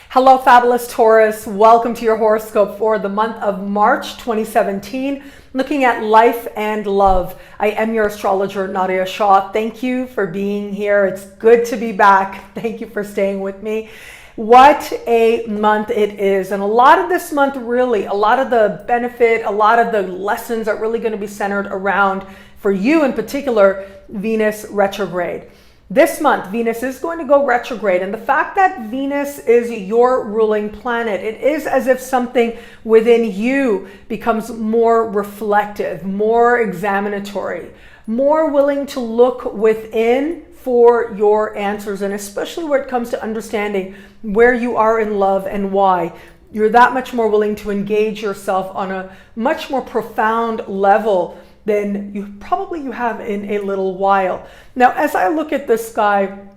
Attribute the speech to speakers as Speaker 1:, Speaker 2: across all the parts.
Speaker 1: Hello, Fabulous Taurus. Welcome to your horoscope for the month of March 2017, looking at life and love. I am your astrologer, Nadiya Shah. Thank you for being here. It's good to be back. Thank you for staying with me. What a month it is. And a lot of this month, really, a lot of the benefit, a lot of the lessons are really going to be centered around, for you in particular, Venus retrograde. This month, Venus is going to go retrograde, and the fact that Venus is your ruling planet, it is as if something within you becomes more reflective, more examinatory, more willing to look within for your answers, and especially where it comes to understanding where you are in love and why. You're that much more willing to engage yourself on a much more profound level than you have in a little while. Now, as I look at the sky,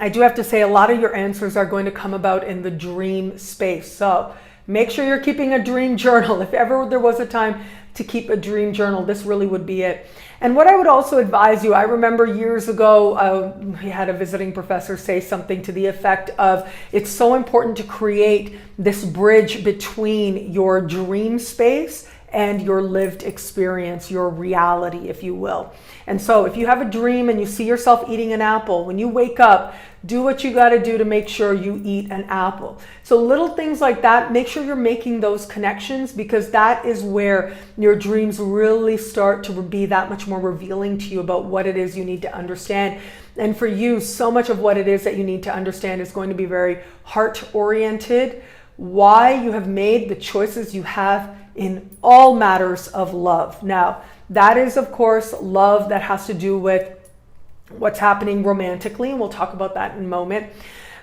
Speaker 1: I do have to say a lot of your answers are going to come about in the dream space. So make sure you're keeping a dream journal. If ever there was a time to keep a dream journal, this really would be it. And what I would also advise you, I remember years ago, we had a visiting professor say something to the effect of, it's so important to create this bridge between your dream space and your lived experience, your reality, if you will. And so if you have a dream and you see yourself eating an apple, when you wake up, do what you gotta do to make sure you eat an apple. So little things like that, make sure you're making those connections, because that is where your dreams really start to be that much more revealing to you about what it is you need to understand. And for you, so much of what it is that you need to understand is going to be very heart-oriented, why you have made the choices you have in all matters of love. Now, that is, of course, love that has to do with what's happening romantically, and we'll talk about that in a moment.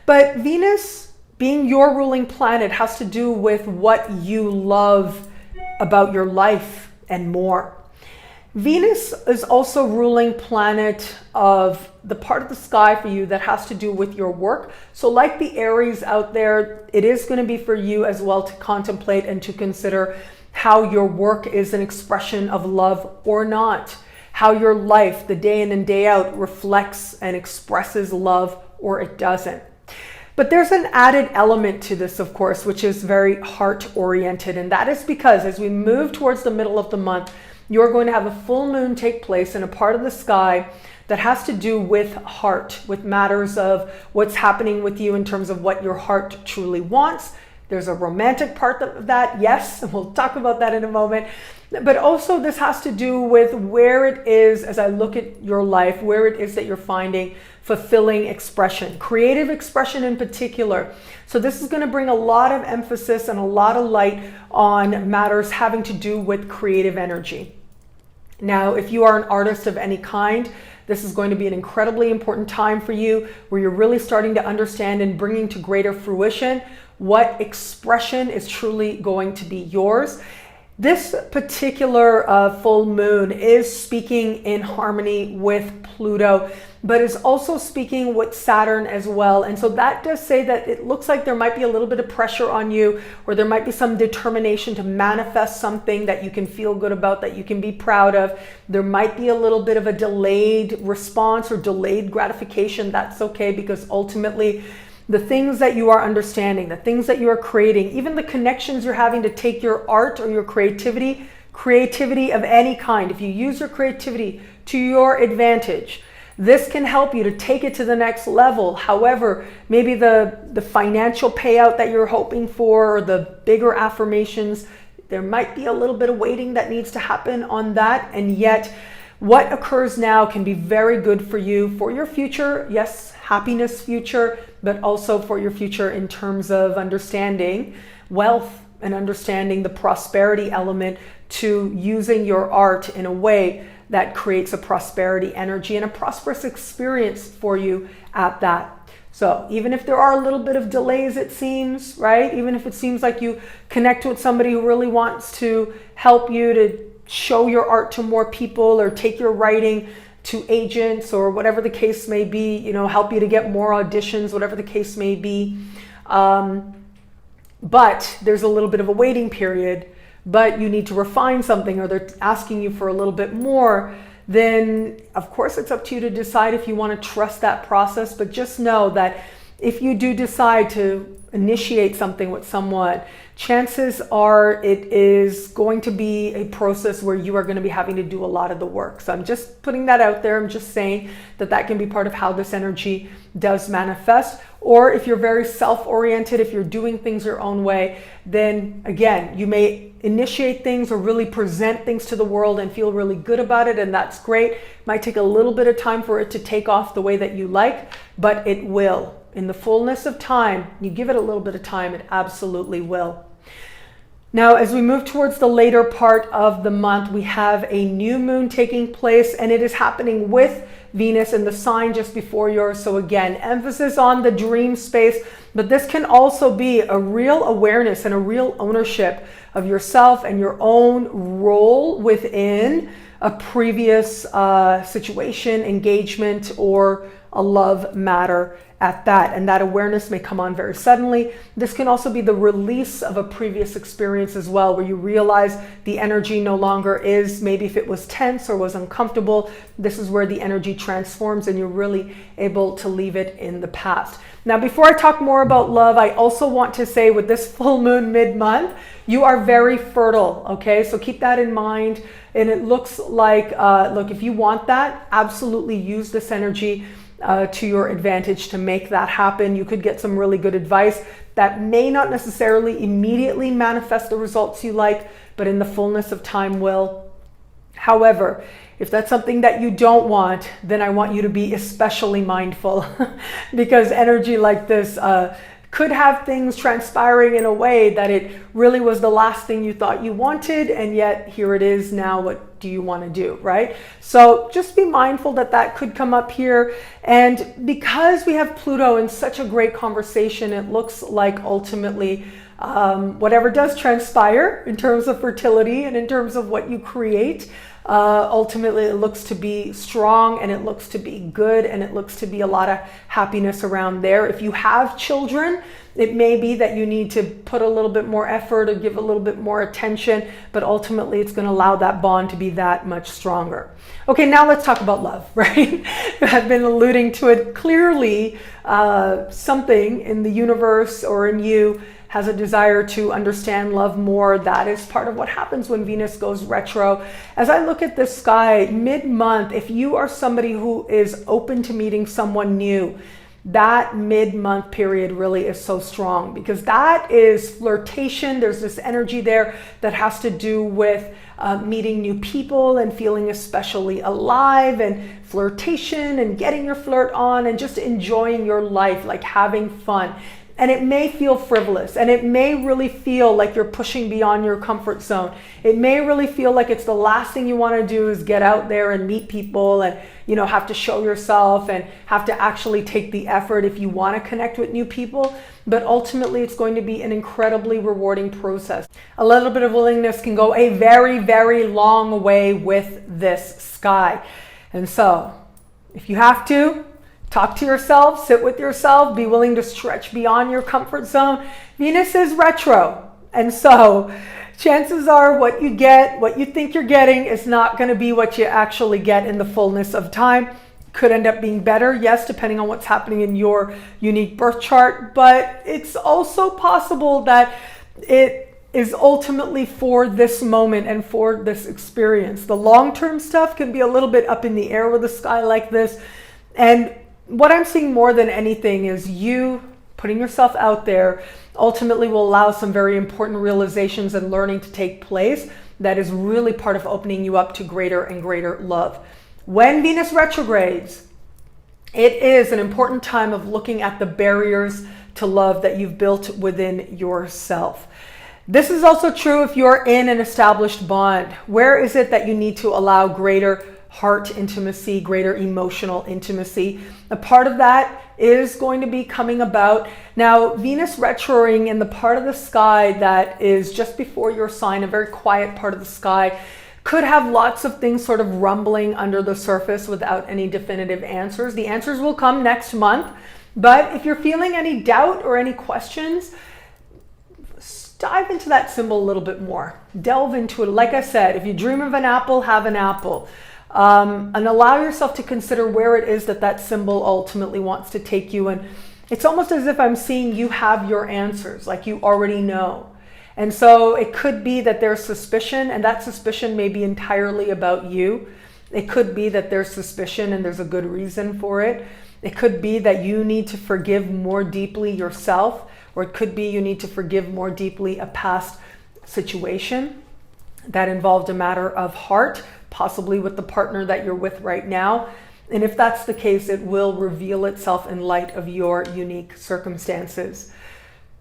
Speaker 1: But Venus, being your ruling planet, has to do with what you love about your life and more. Venus is also ruling planet of the part of the sky for you that has to do with your work. So like the Aries out there, it is going to be for you as well to contemplate and to consider how your work is an expression of love or not, how your life, the day in and day out, reflects and expresses love or it doesn't. But there's an added element to this, of course, which is very heart-oriented, and that is because as we move towards the middle of the month, you're going to have a full moon take place in a part of the sky that has to do with heart, with matters of what's happening with you in terms of what your heart truly wants. There's a romantic part of that, yes, and we'll talk about that in a moment. But also this has to do with where it is, as I look at your life, where it is that you're finding fulfilling expression, creative expression in particular. So this is going to bring a lot of emphasis and a lot of light on matters having to do with creative energy. Now, if you are an artist of any kind, this is going to be an incredibly important time for you, where you're really starting to understand and bringing to greater fruition what expression is truly going to be yours. This particular full moon is speaking in harmony with Pluto, but is also speaking with Saturn as well. And so that does say that it looks like there might be a little bit of pressure on you, or there might be some determination to manifest something that you can feel good about, that you can be proud of. There might be a little bit of a delayed response or delayed gratification. That's okay, because ultimately the things that you are understanding, the things that you are creating, even the connections you're having to take your art or your creativity of any kind, if you use your creativity to your advantage, this can help you to take it to the next level. However, maybe the financial payout that you're hoping for, or the bigger affirmations, there might be a little bit of waiting that needs to happen on that. And yet what occurs now can be very good for you, for your future. Yes, happiness future, but also for your future in terms of understanding wealth and understanding the prosperity element to using your art in a way that creates a prosperity energy and a prosperous experience for you at that. So even if there are a little bit of delays, it seems, right? Even if it seems like you connect with somebody who really wants to help you to show your art to more people, or take your writing to agents, or whatever the case may be, help you to get more auditions, whatever the case may be. But there's a little bit of a waiting period, but you need to refine something, or they're asking you for a little bit more, then of course it's up to you to decide if you want to trust that process. But just know that if you do decide to initiate something with someone, chances are it is going to be a process where you are going to be having to do a lot of the work. So I'm just putting that out there. I'm just saying that that can be part of how this energy does manifest. Or if you're very self-oriented, if you're doing things your own way, then again, you may initiate things or really present things to the world and feel really good about it, and that's great. It might take a little bit of time for it to take off the way that you like, but it will. In the fullness of time, you give it a little bit of time, it absolutely will. Now, as we move towards the later part of the month, we have a new moon taking place, and it is happening with Venus in the sign just before yours. So again, emphasis on the dream space, but this can also be a real awareness and a real ownership of yourself and your own role within a previous situation, engagement, or a love matter at that. And that awareness may come on very suddenly. This can also be the release of a previous experience as well, where you realize the energy no longer is, maybe if it was tense or was uncomfortable, this is where the energy transforms and you're really able to leave it in the past. Now, before I talk more about love, I also want to say with this full moon mid-month, you are very fertile, okay? So keep that in mind. And it looks like, look, if you want that, absolutely use this energy to your advantage to make that happen. You could get some really good advice that may not necessarily immediately manifest the results you like, but in the fullness of time will. However, if that's something that you don't want, then I want you to be especially mindful because energy like this could have things transpiring in a way that it really was the last thing you thought you wanted, and yet here it is now. What do you want to do, right? So just be mindful that that could come up here. And because we have Pluto in such a great conversation, it looks like ultimately whatever does transpire in terms of fertility and in terms of what you create, ultimately it looks to be strong, and it looks to be good, and it looks to be a lot of happiness around there. If you have children, it may be that you need to put a little bit more effort or give a little bit more attention, but ultimately it's going to allow that bond to be that much stronger. Okay, now let's talk about love, right? I've been alluding to it clearly. Something in the universe or in you has a desire to understand love more. That is part of what happens when Venus goes retro. As I look at this sky mid-month, if you are somebody who is open to meeting someone new, that mid-month period really is so strong because that is flirtation. There's this energy there that has to do with meeting new people and feeling especially alive, and flirtation and getting your flirt on and just enjoying your life, like having fun. And it may feel frivolous, and it may really feel like you're pushing beyond your comfort zone. It may really feel like it's the last thing you want to do is get out there and meet people and, you know, have to show yourself and have to actually take the effort if you want to connect with new people. But ultimately, it's going to be an incredibly rewarding process. A little bit of willingness can go a very, very long way with this sky. And so, if you have to, talk to yourself, sit with yourself, be willing to stretch beyond your comfort zone. Venus is retro. And so chances are what you get, what you think you're getting is not going to be what you actually get in the fullness of time. Could end up being better, yes, depending on what's happening in your unique birth chart. But it's also possible that it is ultimately for this moment and for this experience. The long-term stuff can be a little bit up in the air with a sky like this. And what I'm seeing more than anything is you putting yourself out there ultimately will allow some very important realizations and learning to take place that is really part of opening you up to greater and greater love. When Venus retrogrades, it is an important time of looking at the barriers to love that you've built within yourself. This is also true if you're in an established bond. Where is it that you need to allow greater heart intimacy, greater emotional intimacy? A part of that is going to be coming about. Now, Venus retroing in the part of the sky that is just before your sign, a very quiet part of the sky, could have lots of things sort of rumbling under the surface without any definitive answers. The answers will come next month, but if you're feeling any doubt or any questions, dive into that symbol a little bit more. Delve into it. Like I said, if you dream of an apple, have an apple. And allow yourself to consider where it is that that symbol ultimately wants to take you, and it's almost as if I'm seeing you have your answers, like you already know. And so it could be that there's suspicion, and that suspicion may be entirely about you. It could be that there's suspicion and there's a good reason for it. It could be that you need to forgive more deeply yourself, or it could be you need to forgive more deeply a past situation that involved a matter of heart, possibly with the partner that you're with right now. And if that's the case, it will reveal itself in light of your unique circumstances.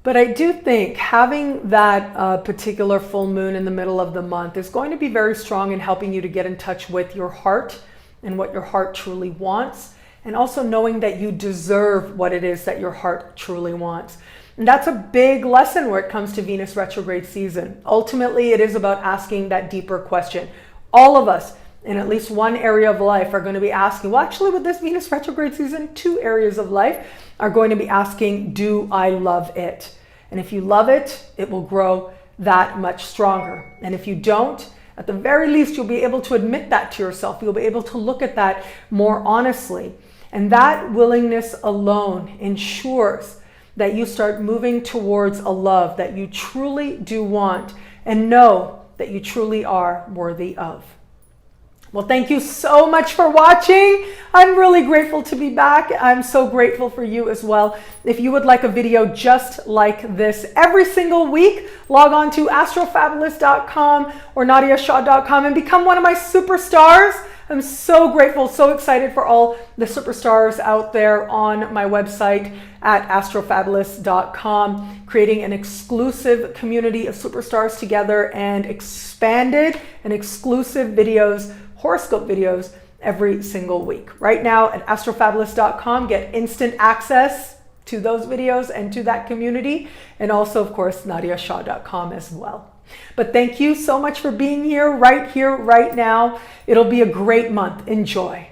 Speaker 1: But I do think having that particular full moon in the middle of the month is going to be very strong in helping you to get in touch with your heart and what your heart truly wants, and also knowing that you deserve what it is that your heart truly wants. And that's a big lesson where it comes to Venus retrograde season. Ultimately, it is about asking that deeper question. All of us in at least one area of life are going to be asking, well, actually with this Venus retrograde season, 2 areas of life are going to be asking, do I love it? And if you love it, it will grow that much stronger. And if you don't, at the very least, you'll be able to admit that to yourself. You'll be able to look at that more honestly. And that willingness alone ensures that you start moving towards a love that you truly do want and know that you truly are worthy of. Well, thank you so much for watching. I'm really grateful to be back. I'm so grateful for you as well. If you would like a video just like this every single week, log on to astrofabulous.com or nadiyashah.com and become one of my superstars. I'm so grateful, so excited for all the superstars out there on my website at astrofabulous.com, creating an exclusive community of superstars together and expanded and exclusive videos, horoscope videos every single week. Right now at astrofabulous.com, get instant access to those videos and to that community, and also of course nadiyashah.com as well. But thank you so much for being here, right now. It'll be a great month. Enjoy.